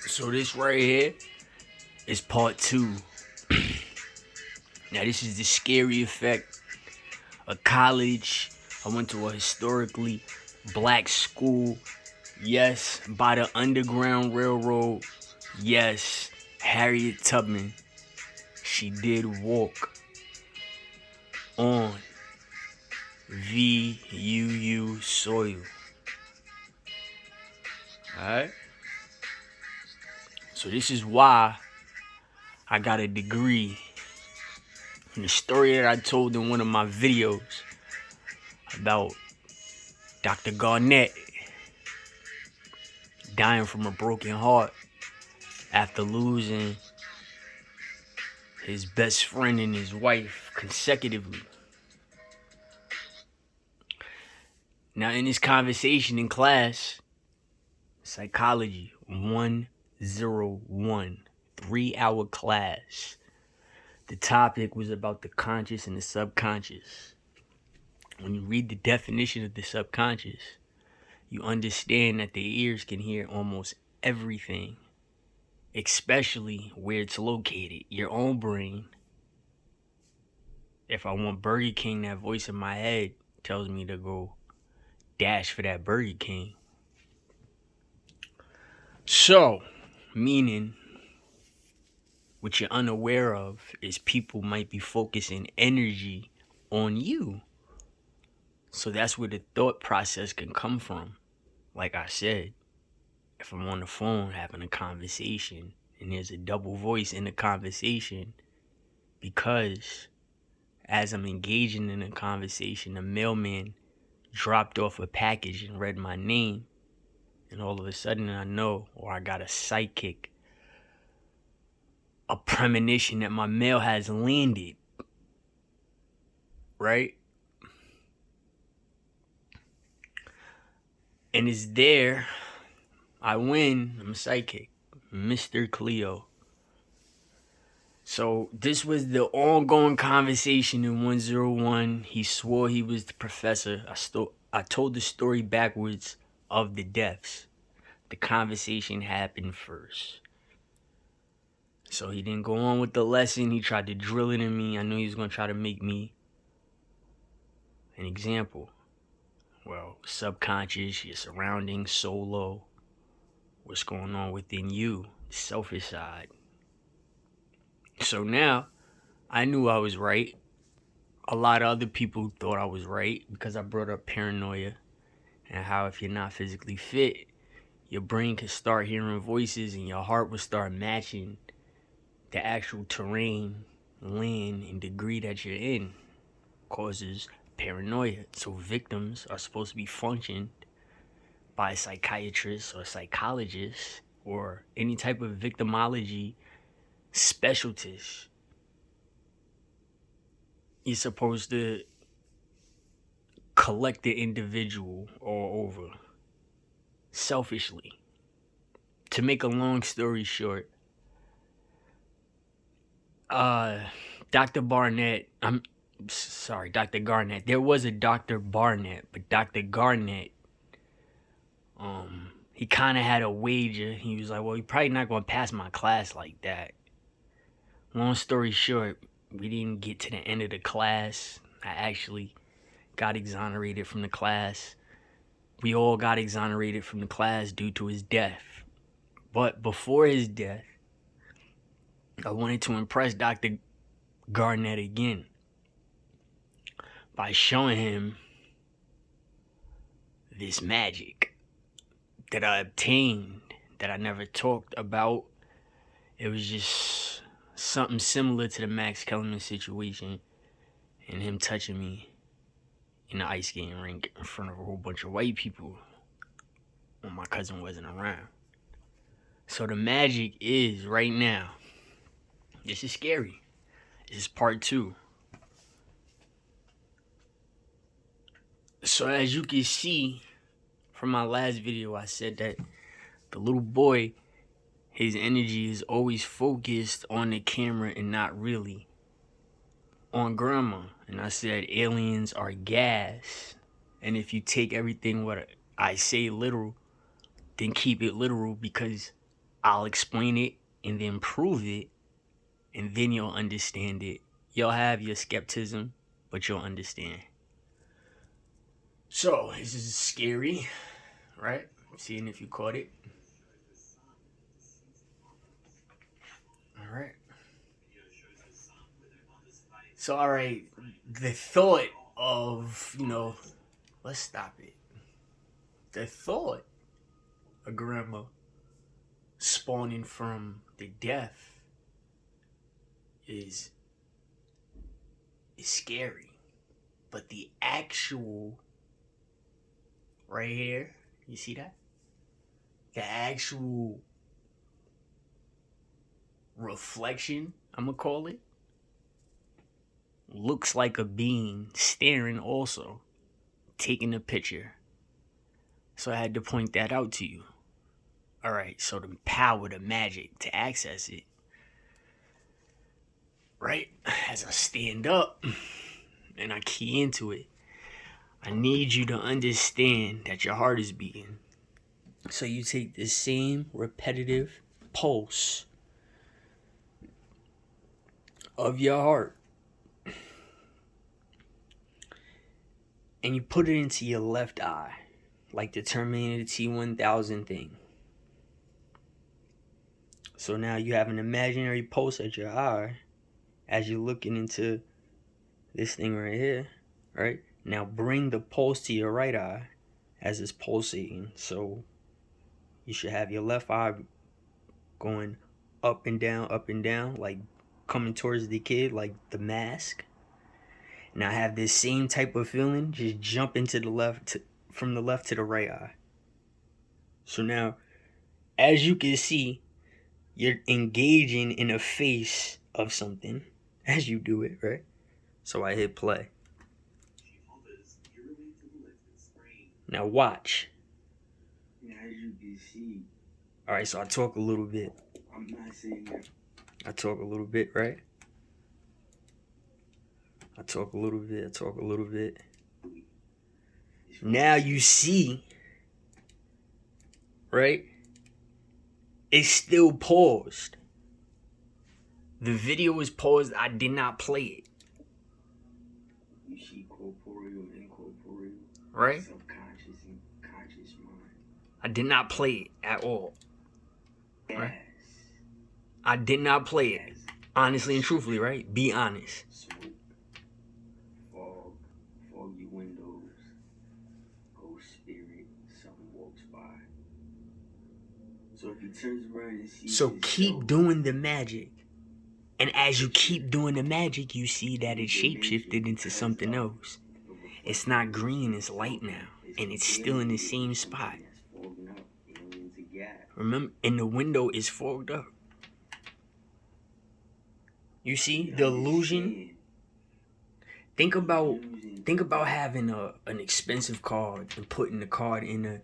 So this right here is part 2. Now this is the scary effect of college. I went to a historically black school. Yes, by the Underground Railroad. Yes, Harriet Tubman. She did walk on VUU soil. Alright? So this is why I got a degree. And the story that I told in one of my videos about Dr. Garnett dying from a broken heart after losing his best friend and his wife consecutively. Now in this conversation in class, psychology 101, 3-hour class, the topic was about the conscious and the subconscious. When you read the definition of the subconscious, you understand that the ears can hear almost everything, especially where it's located, your own brain. If I want Burger King, that voice in my head tells me to go dash for that Burger King. So, meaning, what you're unaware of is people might be focusing energy on you. So that's where the thought process can come from. Like I said, if I'm on the phone having a conversation and there's a double voice in the conversation, because as I'm engaging in a conversation, the mailman dropped off a package and read my name, and all of a sudden I know, or I got a psychic, a premonition that my mail has landed, right? And it's there. I win. I'm a psychic. Mr. Cleo. So this was the ongoing conversation in 101. He swore he was the professor. I told the story backwards of the deaths. The conversation happened first. So he didn't go on with the lesson. He tried to drill it in me. I knew he was going to try to make me an example. Well, subconscious, your surroundings, solo, what's going on within you, the selfish side. So now, I knew I was right. A lot of other people thought I was right because I brought up paranoia and how if you're not physically fit, your brain can start hearing voices and your heart will start matching the actual terrain, land, and degree that you're in. Causes paranoia. So victims are supposed to be functioned by a psychiatrist or psychologist or any type of victimology specialist. You're supposed to collect the individual all over selfishly. To make a long story short, Dr. Garnett, there was a Dr. Barnett, but Dr. Garnett, he kind of had a wager. He was like, well, you're probably not going to pass my class like that. Long story short, we didn't get to the end of the class. I actually got exonerated from the class. We all got exonerated from the class due to his death. But before his death, I wanted to impress Dr. Garnett again by showing him this magic that I obtained that I never talked about. It was just something similar to the Max Kellerman situation and him touching me in the ice skating rink in front of a whole bunch of white people when my cousin wasn't around. So the magic is right now. This is scary. This is part 2. So as you can see from my last video, I said that the little boy, his energy is always focused on the camera and not really on grandma. And I said aliens are gas. And if you take everything what I say literal, then keep it literal, because I'll explain it and then prove it, and then you'll understand it. You'll have your skepticism, but you'll understand. So, this is scary, right? Seeing if you caught it. All right. So, all right, the thought of, let's stop it. The thought of grandma spawning from the death is scary. But the actual, right here, you see that? The actual reflection, I'm gonna call it, looks like a being staring also, taking a picture. So I had to point that out to you. Alright, so the power, the magic to access it. Right? As I stand up and I key into it, I need you to understand that your heart is beating. So you take the same repetitive pulse of your heart and you put it into your left eye, like the Terminator T-1000 thing. So now you have an imaginary pulse at your eye as you're looking into this thing right here, right? Now bring the pulse to your right eye as it's pulsating. So you should have your left eye going up and down, like coming towards the kid, like the mask. Now have this same type of feeling, just jump into the left, from the left to the right eye. So now, as you can see, you're engaging in a face of something as you do it, right? So I hit play. Now watch. As you can see. Alright, so I talk a little bit. I'm not saying that. I talk a little bit, right? I talk a little bit. Now you see, right? It's still paused. The video is paused. I did not play it. You see corporeal, incorporeal, right? Subconscious and conscious mind. I did not play it at all. Yes. Right? I did not play it. Honestly and truthfully, right? Be honest. Smoke, fog, foggy windows, ghost spirit, something walks by. So if he turns around and sees So keep doing the magic. And as you keep doing the magic, you see that it shapeshifted into something else. It's not green, it's light now. And it's still in the same spot. Remember, and the window is fogged up. You see the illusion? Think about having an expensive card and putting the card in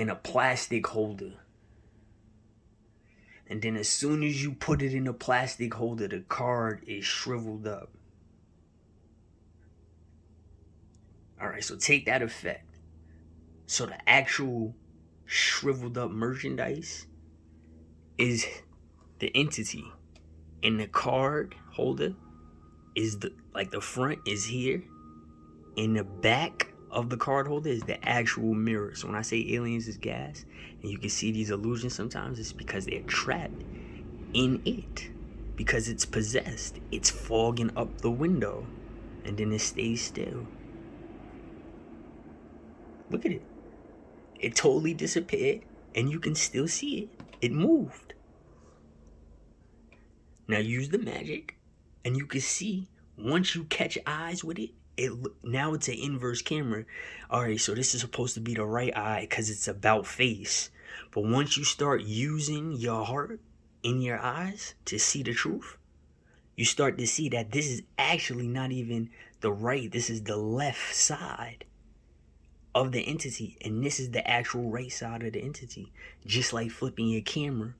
a plastic holder. And then as soon as you put it in a plastic holder, the card is shriveled up. Alright, so take that effect. So the actual shriveled up merchandise is the entity. And the card holder is the front is here. And the back of the card holder is the actual mirror. So when I say aliens is gas, and you can see these illusions sometimes, it's because they're trapped in it. Because it's possessed. It's fogging up the window. And then it stays still. Look at it. It totally disappeared. And you can still see it. It moved. Now use the magic. And you can see, once you catch eyes with it, now it's an inverse camera. Alright, so this is supposed to be the right eye because it's about face. But once you start using your heart in your eyes to see the truth, you start to see that this is actually not even the right, this is the left side of the entity. And this is the actual right side of the entity. Just like flipping your camera